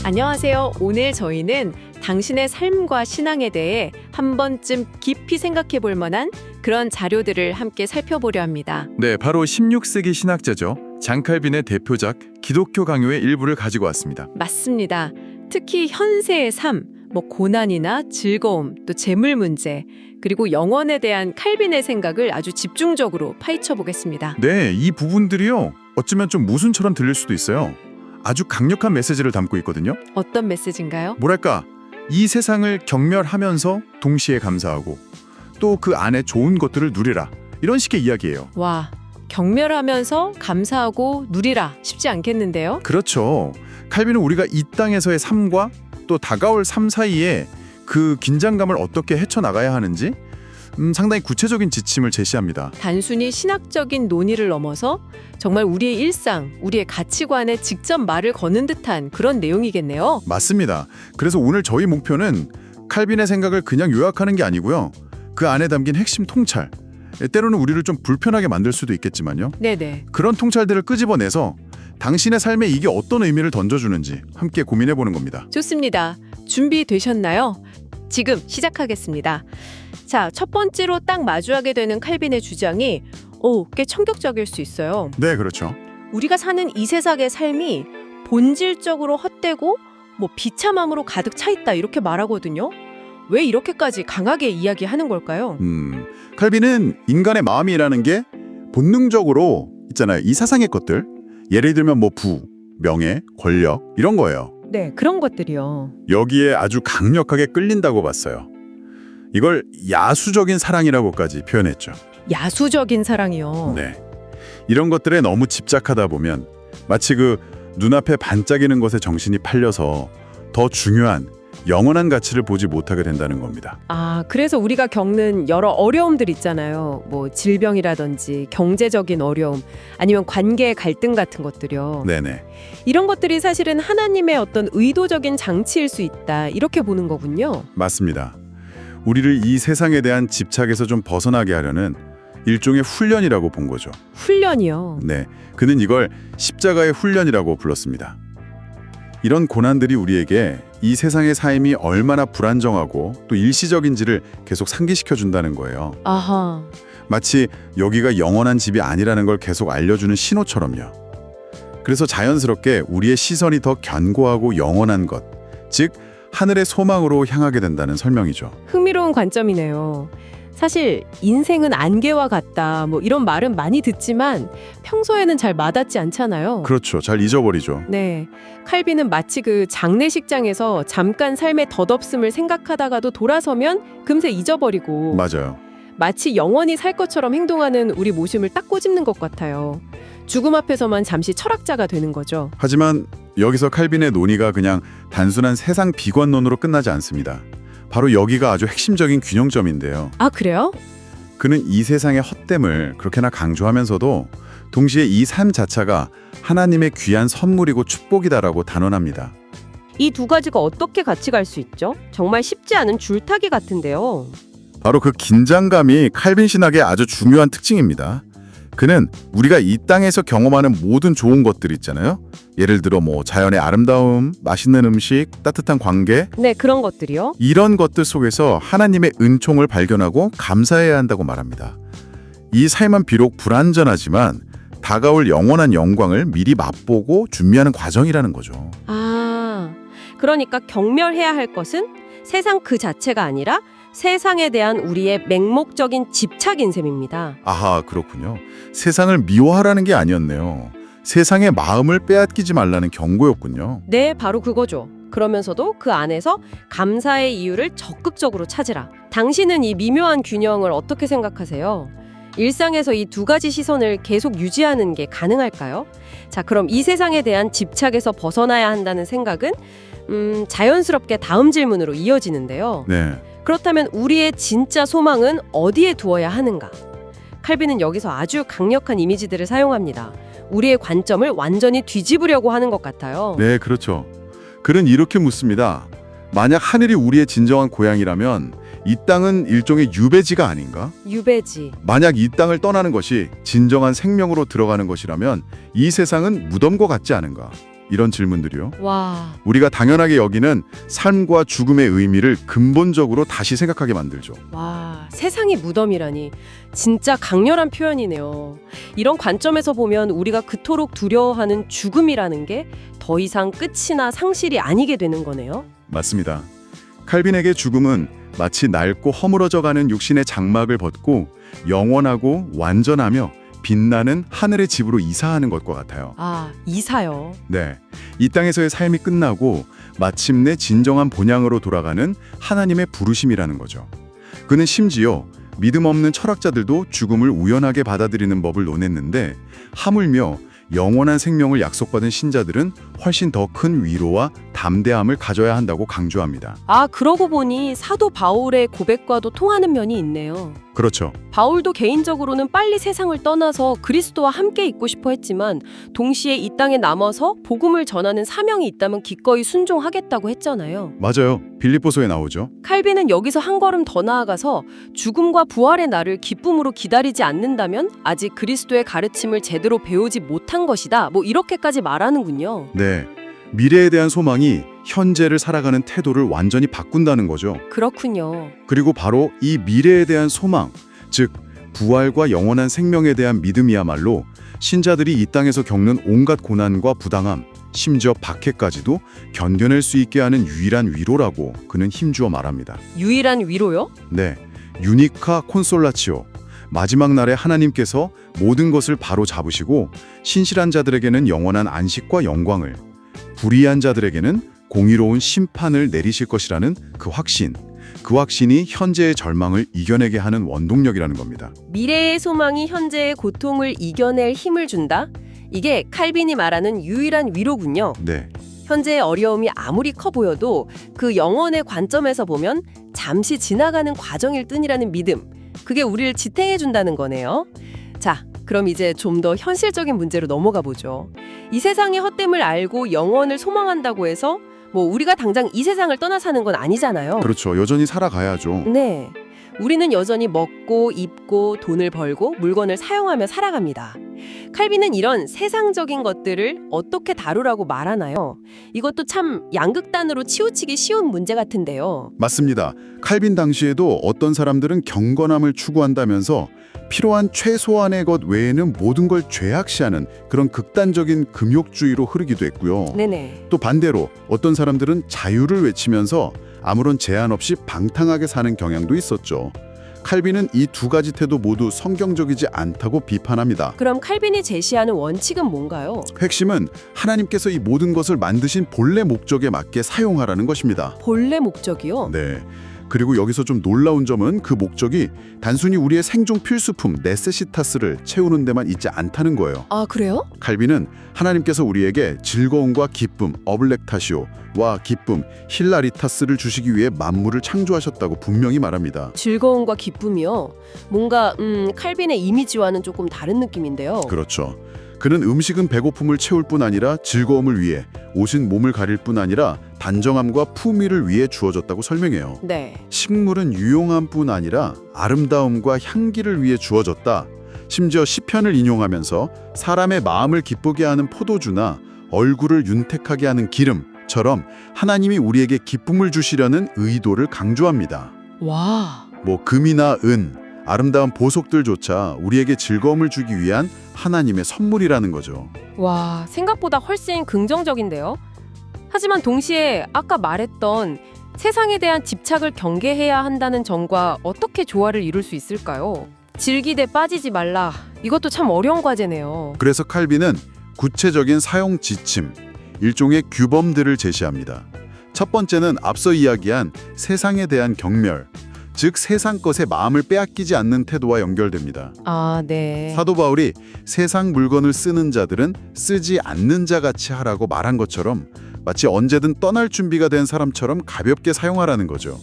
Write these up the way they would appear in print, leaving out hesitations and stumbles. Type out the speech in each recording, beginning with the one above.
안녕하세요. 오늘 저희는 당신의 삶과 신앙에 대해 한 번쯤 깊이 생각해 볼 만한 그런 자료들을 함께 살펴보려 합니다. 네, 바로 16세기 신학자죠. 장칼빈의 대표작 기독교 강요의 일부를 가지고 왔습니다. 맞습니다. 특히 현세의 삶, 고난이나 즐거움, 또 재물 문제, 그리고 영원에 대한 칼빈의 생각을 아주 집중적으로 파헤쳐 보겠습니다. 네, 이 부분들이요. 어쩌면 좀 모순처럼 들릴 수도 있어요. 아주 강력한 메시지를 담고 있거든요. 어떤 메시지인가요? 뭐랄까, 이 세상을 경멸하면서 동시에 감사하고 또 그 안에 좋은 것들을 누리라. 이런 식의 이야기예요. 와, 경멸하면서 감사하고 누리라. 쉽지 않겠는데요? 그렇죠. 칼빈은 우리가 이 땅에서의 삶과 또 다가올 삶 사이에 그 긴장감을 어떻게 헤쳐나가야 하는지 상당히 구체적인 지침을 제시합니다. 단순히 신학적인 논의를 넘어서 정말 우리의 일상, 우리의 가치관에 직접 말을 거는 듯한 그런 내용이겠네요. 맞습니다. 그래서 오늘 저희 목표는 칼빈의 생각을 그냥 요약하는 게 아니고요. 그 안에 담긴 핵심 통찰, 때로는 우리를 좀 불편하게 만들 수도 있겠지만요. 네네. 그런 통찰들을 끄집어내서 당신의 삶에 이게 어떤 의미를 던져주는지 함께 고민해보는 겁니다. 좋습니다. 준비되셨나요? 지금 시작하겠습니다. 자, 첫 번째로 딱 마주하게 되는 칼빈의 주장이 꽤 충격적일 수 있어요. 네, 그렇죠. 우리가 사는 이 세상의 삶이 본질적으로 헛되고 비참함으로 가득 차 있다 이렇게 말하거든요. 왜 이렇게까지 강하게 이야기하는 걸까요? 칼빈은 인간의 마음이라는 게 본능적으로 있잖아요. 이 세상의 것들, 예를 들면 부, 명예, 권력 이런 거예요. 네, 그런 것들이요. 여기에 아주 강력하게 끌린다고 봤어요. 이걸 야수적인 사랑이라고까지 표현했죠. 야수적인 사랑이요. 네, 이런 것들에 너무 집착하다 보면 마치 그 눈앞에 반짝이는 것에 정신이 팔려서 더 중요한 영원한 가치를 보지 못하게 된다는 겁니다. 그래서 우리가 겪는 여러 어려움들 있잖아요. 질병이라든지 경제적인 어려움, 아니면 관계의 갈등 같은 것들이요. 네네. 이런 것들이 사실은 하나님의 어떤 의도적인 장치일 수 있다 이렇게 보는 거군요. 맞습니다. 우리를 이 세상에 대한 집착에서 좀 벗어나게 하려는 일종의 훈련이라고 본 거죠. 훈련이요. 네, 그는 이걸 십자가의 훈련이라고 불렀습니다. 이런 고난들이 우리에게 이 세상의 삶이 얼마나 불안정하고 또 일시적인지를 계속 상기시켜 준다는 거예요. 아하. 마치 여기가 영원한 집이 아니라는 걸 계속 알려주는 신호처럼요. 그래서 자연스럽게 우리의 시선이 더 견고하고 영원한 것, 즉 하늘의 소망으로 향하게 된다는 설명이죠. 흥미로운 관점이네요. 사실 인생은 안개와 같다 이런 말은 많이 듣지만 평소에는 잘 와닿지 않잖아요. 그렇죠. 잘 잊어버리죠. 네, 칼빈은 마치 그 장례식장에서 잠깐 삶의 덧없음을 생각하다가도 돌아서면 금세 잊어버리고 맞아요. 마치 영원히 살 것처럼 행동하는 우리 모습을 딱 꼬집는 것 같아요. 죽음 앞에서만 잠시 철학자가 되는 거죠. 하지만 여기서 칼빈의 논의가 그냥 단순한 세상 비관론으로 끝나지 않습니다. 바로 여기가 아주 핵심적인 균형점인데요. 그래요? 그는 이 세상의 헛됨을 그렇게나 강조하면서도 동시에 이 삶 자체가 하나님의 귀한 선물이고 축복이다라고 단언합니다. 이 두 가지가 어떻게 같이 갈 수 있죠? 정말 쉽지 않은 줄타기 같은데요. 바로 그 긴장감이 칼빈 신학의 아주 중요한 특징입니다. 그는 우리가 이 땅에서 경험하는 모든 좋은 것들 있잖아요. 예를 들어 자연의 아름다움, 맛있는 음식, 따뜻한 관계, 네, 그런 것들이요. 이런 것들 속에서 하나님의 은총을 발견하고 감사해야 한다고 말합니다. 이 삶은 비록 불완전하지만 다가올 영원한 영광을 미리 맛보고 준비하는 과정이라는 거죠. 그러니까 경멸해야 할 것은 세상 그 자체가 아니라 세상에 대한 우리의 맹목적인 집착인 셈입니다. 아하, 그렇군요. 세상을 미워하라는 게 아니었네요. 세상의 마음을 빼앗기지 말라는 경고였군요. 네, 바로 그거죠. 그러면서도 그 안에서 감사의 이유를 적극적으로 찾으라. 당신은 이 미묘한 균형을 어떻게 생각하세요? 일상에서 이 두 가지 시선을 계속 유지하는 게 가능할까요? 자, 그럼 이 세상에 대한 집착에서 벗어나야 한다는 생각은 자연스럽게 다음 질문으로 이어지는데요. 네. 그렇다면 우리의 진짜 소망은 어디에 두어야 하는가? 칼빈은 여기서 아주 강력한 이미지들을 사용합니다. 우리의 관점을 완전히 뒤집으려고 하는 것 같아요. 네, 그렇죠. 그는 이렇게 묻습니다. 만약 하늘이 우리의 진정한 고향이라면 이 땅은 일종의 유배지가 아닌가? 유배지. 만약 이 땅을 떠나는 것이 진정한 생명으로 들어가는 것이라면 이 세상은 무덤과 같지 않은가? 이런 질문들이요. 와, 우리가 당연하게 여기는 삶과 죽음의 의미를 근본적으로 다시 생각하게 만들죠. 와, 세상이 무덤이라니 진짜 강렬한 표현이네요. 이런 관점에서 보면 우리가 그토록 두려워하는 죽음이라는 게 더 이상 끝이나 상실이 아니게 되는 거네요. 맞습니다. 칼빈에게 죽음은 마치 낡고 허물어져가는 육신의 장막을 벗고 영원하고 완전하며 빛나는 하늘의 집으로 이사하는 것과 같아요. 아, 이사요. 네, 이 땅에서의 삶이 끝나고 마침내 진정한 본향으로 돌아가는 하나님의 부르심이라는 거죠. 그는 심지어 믿음 없는 철학자들도 죽음을 우연하게 받아들이는 법을 논했는데 하물며 영원한 생명을 약속받은 신자들은 훨씬 더 큰 위로와 담대함을 가져야 한다고 강조합니다. 아, 그러고 보니 사도 바울의 고백과도 통하는 면이 있네요. 그렇죠. 바울도 개인적으로는 빨리 세상을 떠나서 그리스도와 함께 있고 싶어 했지만 동시에 이 땅에 남아서 복음을 전하는 사명이 있다면 기꺼이 순종하겠다고 했잖아요. 맞아요. 빌립보서에 나오죠. 칼빈은 여기서 한 걸음 더 나아가서 죽음과 부활의 날을 기쁨으로 기다리지 않는다면 아직 그리스도의 가르침을 제대로 배우지 못한 것이다. 뭐 이렇게까지 말하는군요. 네, 미래에 대한 소망이 현재를 살아가는 태도를 완전히 바꾼다는 거죠. 그렇군요. 그리고 바로 이 미래에 대한 소망, 즉 부활과 영원한 생명에 대한 믿음이야말로 신자들이 이 땅에서 겪는 온갖 고난과 부당함, 심지어 박해까지도 견뎌낼 수 있게 하는 유일한 위로라고 그는 힘주어 말합니다. 유일한 위로요? 네, 유니카 콘솔라치오. 마지막 날에 하나님께서 모든 것을 바로 잡으시고 신실한 자들에게는 영원한 안식과 영광을, 불의한 자들에게는 공의로운 심판을 내리실 것이라는 그 확신이 현재의 절망을 이겨내게 하는 원동력이라는 겁니다. 미래의 소망이 현재의 고통을 이겨낼 힘을 준다? 이게 칼빈이 말하는 유일한 위로군요. 네, 현재의 어려움이 아무리 커 보여도 그 영혼의 관점에서 보면 잠시 지나가는 과정일 뿐이라는 믿음, 그게 우리를 지탱해 준다는 거네요. 자, 그럼 이제 좀 더 현실적인 문제로 넘어가 보죠. 이 세상의 헛됨을 알고 영원을 소망한다고 해서 뭐 우리가 당장 이 세상을 떠나 사는 건 아니잖아요. 그렇죠. 여전히 살아가야죠. 네. 우리는 여전히 먹고 입고 돈을 벌고 물건을 사용하며 살아갑니다. 칼빈은 이런 세상적인 것들을 어떻게 다루라고 말하나요? 이것도 참 양극단으로 치우치기 쉬운 문제 같은데요. 맞습니다. 칼빈 당시에도 어떤 사람들은 경건함을 추구한다면서 필요한 최소한의 것 외에는 모든 걸 죄악시하는 그런 극단적인 금욕주의로 흐르기도 했고요. 네네. 또 반대로 어떤 사람들은 자유를 외치면서 아무런 제한 없이 방탕하게 사는 경향도 있었죠. 칼빈은 이 두 가지 태도 모두 성경적이지 않다고 비판합니다. 그럼 칼빈이 제시하는 원칙은 뭔가요? 핵심은 하나님께서 이 모든 것을 만드신 본래 목적에 맞게 사용하라는 것입니다. 본래 목적이요? 네. 그리고 여기서 좀 놀라운 점은 그 목적이 단순히 우리의 생존 필수품 네세시타스를 채우는 데만 있지 않다는 거예요. 아, 그래요? 칼빈은 하나님께서 우리에게 즐거움과 기쁨, 어블렉타시오와 기쁨, 힐라리타스를 주시기 위해 만물을 창조하셨다고 분명히 말합니다. 즐거움과 기쁨이요? 뭔가 칼빈의 이미지와는 조금 다른 느낌인데요. 그렇죠. 그는 음식은 배고픔을 채울 뿐 아니라 즐거움을 위해, 옷은 몸을 가릴 뿐 아니라 단정함과 품위를 위해 주어졌다고 설명해요. 네. 식물은 유용함 뿐 아니라 아름다움과 향기를 위해 주어졌다. 심지어 시편을 인용하면서 사람의 마음을 기쁘게 하는 포도주나 얼굴을 윤택하게 하는 기름처럼 하나님이 우리에게 기쁨을 주시려는 의도를 강조합니다. 와. 뭐 금이나 은, 아름다운 보석들조차 우리에게 즐거움을 주기 위한 하나님의 선물이라는 거죠. 와, 생각보다 훨씬 긍정적인데요. 하지만 동시에 아까 말했던 세상에 대한 집착을 경계해야 한다는 점과 어떻게 조화를 이룰 수 있을까요? 질기대 빠지지 말라. 이것도 참 어려운 과제네요. 그래서 칼빈은 구체적인 사용 지침, 일종의 규범들을 제시합니다. 첫 번째는 앞서 이야기한 세상에 대한 경멸, 즉 세상 것에 마음을 빼앗기지 않는 태도와 연결됩니다. 아, 네. 사도 바울이 세상 물건을 쓰는 자들은 쓰지 않는 자같이 하라고 말한 것처럼 마치 언제든 떠날 준비가 된 사람처럼 가볍게 사용하라는 거죠.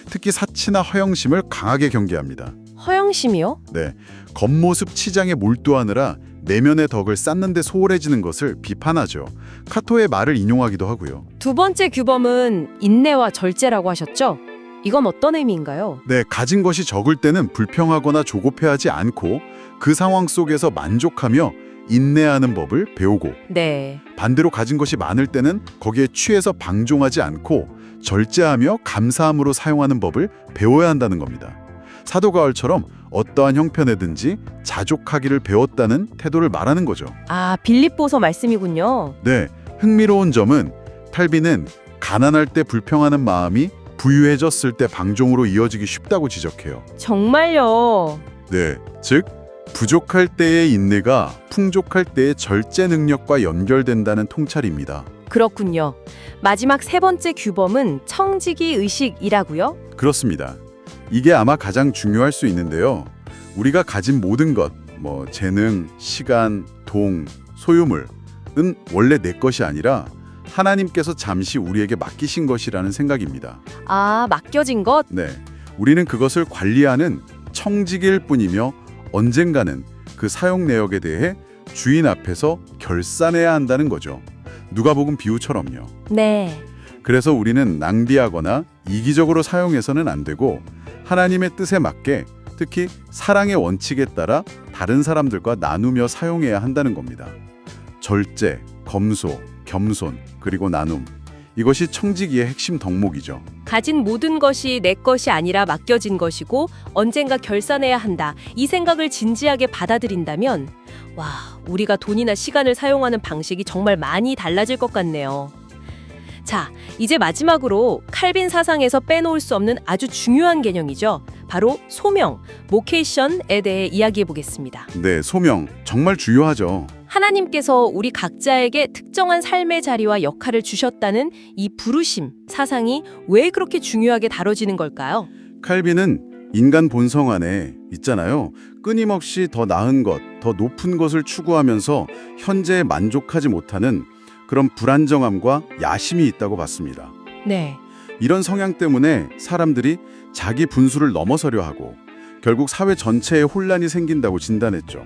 특히 사치나 허영심을 강하게 경계합니다. 허영심이요? 네, 겉모습 치장에 몰두하느라 내면의 덕을 쌓는 데 소홀해지는 것을 비판하죠. 카토의 말을 인용하기도 하고요. 두 번째 규범은 인내와 절제라고 하셨죠? 이건 어떤 의미인가요? 네, 가진 것이 적을 때는 불평하거나 조급해하지 않고 그 상황 속에서 만족하며 인내하는 법을 배우고 네. 반대로 가진 것이 많을 때는 거기에 취해서 방종하지 않고 절제하며 감사함으로 사용하는 법을 배워야 한다는 겁니다. 사도 바울처럼 어떠한 형편에든지 자족하기를 배웠다는 태도를 말하는 거죠. 아, 빌립보서 말씀이군요. 네, 흥미로운 점은 칼빈은 가난할 때 불평하는 마음이 부유해졌을 때 방종으로 이어지기 쉽다고 지적해요. 정말요. 네, 즉 부족할 때의 인내가 풍족할 때의 절제 능력과 연결된다는 통찰입니다. 그렇군요. 마지막 세 번째 규범은 청지기 의식이라고요? 그렇습니다. 이게 아마 가장 중요할 수 있는데요. 우리가 가진 모든 것, 재능, 시간, 동, 소유물은 원래 내 것이 아니라 하나님께서 잠시 우리에게 맡기신 것이라는 생각입니다. 아, 맡겨진 것? 네, 우리는 그것을 관리하는 청지기일 뿐이며 언젠가는 그 사용 내역에 대해 주인 앞에서 결산해야 한다는 거죠. 누가복음 비유처럼요. 네. 그래서 우리는 낭비하거나 이기적으로 사용해서는 안 되고 하나님의 뜻에 맞게 특히 사랑의 원칙에 따라 다른 사람들과 나누며 사용해야 한다는 겁니다. 절제, 검소, 겸손, 그리고 나눔. 이것이 청지기의 핵심 덕목이죠. 가진 모든 것이 내 것이 아니라 맡겨진 것이고 언젠가 결산해야 한다. 이 생각을 진지하게 받아들인다면 와, 우리가 돈이나 시간을 사용하는 방식이 정말 많이 달라질 것 같네요. 자, 이제 마지막으로 칼빈 사상에서 빼놓을 수 없는 아주 중요한 개념이죠. 바로 소명, 모케이션에 대해 이야기해 보겠습니다. 네, 소명. 정말 중요하죠. 하나님께서 우리 각자에게 특정한 삶의 자리와 역할을 주셨다는 이 부르심, 사상이 왜 그렇게 중요하게 다뤄지는 걸까요? 칼빈은 인간 본성 안에 있잖아요. 끊임없이 더 나은 것, 더 높은 것을 추구하면서 현재에 만족하지 못하는 그런 불안정함과 야심이 있다고 봤습니다. 네. 이런 성향 때문에 사람들이 자기 분수를 넘어서려 하고 결국 사회 전체에 혼란이 생긴다고 진단했죠.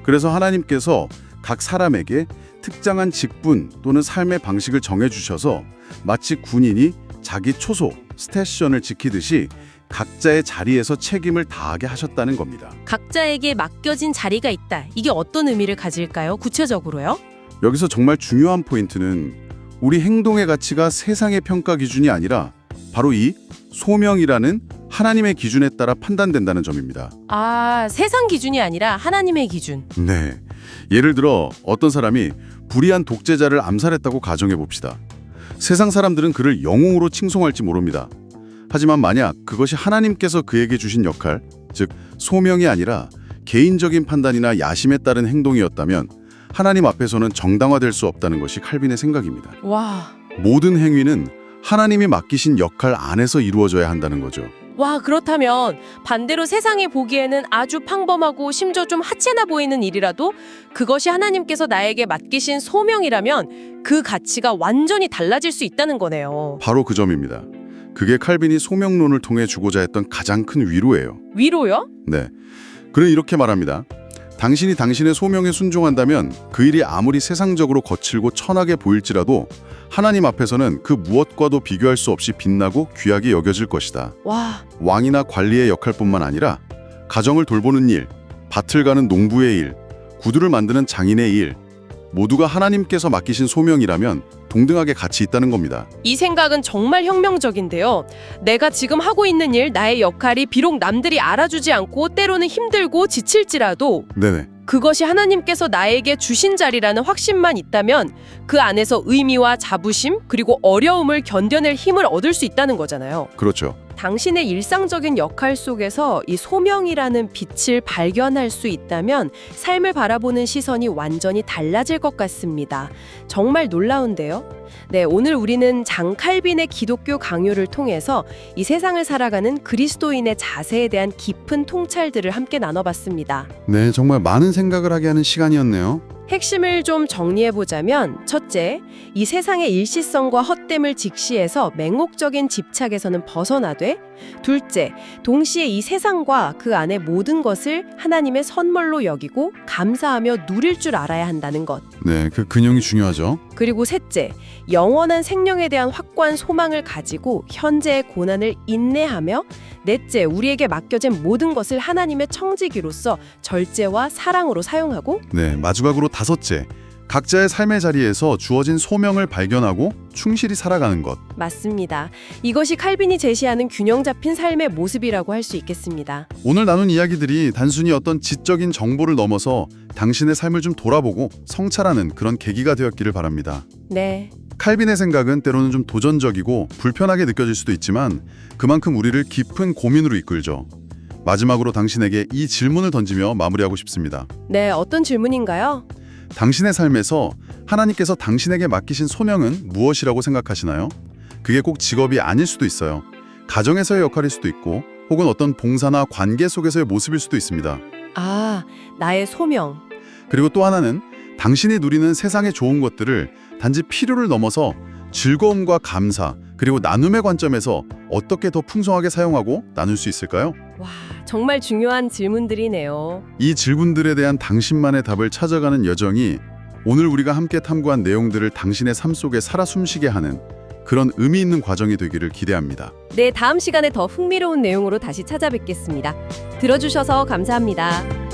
그래서 하나님께서 각 사람에게 특정한 직분 또는 삶의 방식을 정해주셔서 마치 군인이 자기 초소, 스테이션을 지키듯이 각자의 자리에서 책임을 다하게 하셨다는 겁니다. 각자에게 맡겨진 자리가 있다. 이게 어떤 의미를 가질까요? 구체적으로요? 여기서 정말 중요한 포인트는 우리 행동의 가치가 세상의 평가 기준이 아니라 바로 이 소명이라는 하나님의 기준에 따라 판단된다는 점입니다. 아, 세상 기준이 아니라 하나님의 기준. 네. 예를 들어 어떤 사람이 불의한 독재자를 암살했다고 가정해 봅시다. 세상 사람들은 그를 영웅으로 칭송할지 모릅니다. 하지만 만약 그것이 하나님께서 그에게 주신 역할, 즉 소명이 아니라 개인적인 판단이나 야심에 따른 행동이었다면 하나님 앞에서는 정당화될 수 없다는 것이 칼빈의 생각입니다. 와. 모든 행위는 하나님이 맡기신 역할 안에서 이루어져야 한다는 거죠. 와, 그렇다면 반대로 세상이 보기에는 아주 평범하고 심지어 좀 하찮아 보이는 일이라도 그것이 하나님께서 나에게 맡기신 소명이라면 그 가치가 완전히 달라질 수 있다는 거네요. 바로 그 점입니다. 그게 칼빈이 소명론을 통해 주고자 했던 가장 큰 위로예요. 위로요? 네. 그는 이렇게 말합니다. 당신이 당신의 소명에 순종한다면 그 일이 아무리 세상적으로 거칠고 천하게 보일지라도 하나님 앞에서는 그 무엇과도 비교할 수 없이 빛나고 귀하게 여겨질 것이다. 와. 왕이나 관리의 역할뿐만 아니라 가정을 돌보는 일, 밭을 가는 농부의 일, 구두를 만드는 장인의 일, 모두가 하나님께서 맡기신 소명이라면 동등하게 가치 있다는 겁니다. 이 생각은 정말 혁명적인데요. 내가 지금 하고 있는 일, 나의 역할이 비록 남들이 알아주지 않고 때로는 힘들고 지칠지라도 네네. 그것이 하나님께서 나에게 주신 자리라는 확신만 있다면 그 안에서 의미와 자부심 그리고 어려움을 견뎌낼 힘을 얻을 수 있다는 거잖아요. 그렇죠. 당신의 일상적인 역할 속에서 이 소명이라는 빛을 발견할 수 있다면 삶을 바라보는 시선이 완전히 달라질 것 같습니다. 정말 놀라운데요. 네, 오늘 우리는 장 칼빈의 기독교 강요를 통해서 이 세상을 살아가는 그리스도인의 자세에 대한 깊은 통찰들을 함께 나눠봤습니다. 네, 정말 많은 생각을 하게 하는 시간이었네요. 핵심을 좀 정리해보자면 첫째, 이 세상의 일시성과 헛됨을 직시해서 맹목적인 집착에서는 벗어나되 둘째, 동시에 이 세상과 그 안의 모든 것을 하나님의 선물로 여기고 감사하며 누릴 줄 알아야 한다는 것. 네, 그 균형이 중요하죠. 그리고 셋째, 영원한 생명에 대한 확고한 소망을 가지고 현재의 고난을 인내하며 넷째, 우리에게 맡겨진 모든 것을 하나님의 청지기로서 절제와 사랑으로 사용하고 네, 마지막으로 다섯째, 각자의 삶의 자리에서 주어진 소명을 발견하고 충실히 살아가는 것. 맞습니다. 이것이 칼빈이 제시하는 균형 잡힌 삶의 모습이라고 할 수 있겠습니다. 오늘 나눈 이야기들이 단순히 어떤 지적인 정보를 넘어서 당신의 삶을 좀 돌아보고 성찰하는 그런 계기가 되었기를 바랍니다. 네. 칼빈의 생각은 때로는 좀 도전적이고 불편하게 느껴질 수도 있지만 그만큼 우리를 깊은 고민으로 이끌죠. 마지막으로 당신에게 이 질문을 던지며 마무리하고 싶습니다. 네, 어떤 질문인가요? 당신의 삶에서 하나님께서 당신에게 맡기신 소명은 무엇이라고 생각하시나요? 그게 꼭 직업이 아닐 수도 있어요. 가정에서의 역할일 수도 있고 혹은 어떤 봉사나 관계 속에서의 모습일 수도 있습니다. 아, 나의 소명. 그리고 또 하나는 당신이 누리는 세상의 좋은 것들을 단지 필요를 넘어서 즐거움과 감사 그리고 나눔의 관점에서 어떻게 더 풍성하게 사용하고 나눌 수 있을까요? 와, 정말 중요한 질문들이네요. 이 질문들에 대한 당신만의 답을 찾아가는 여정이 오늘 우리가 함께 탐구한 내용들을 당신의 삶 속에 살아 숨쉬게 하는 그런 의미 있는 과정이 되기를 기대합니다. 네, 다음 시간에 더 흥미로운 내용으로 다시 찾아뵙겠습니다. 들어주셔서 감사합니다.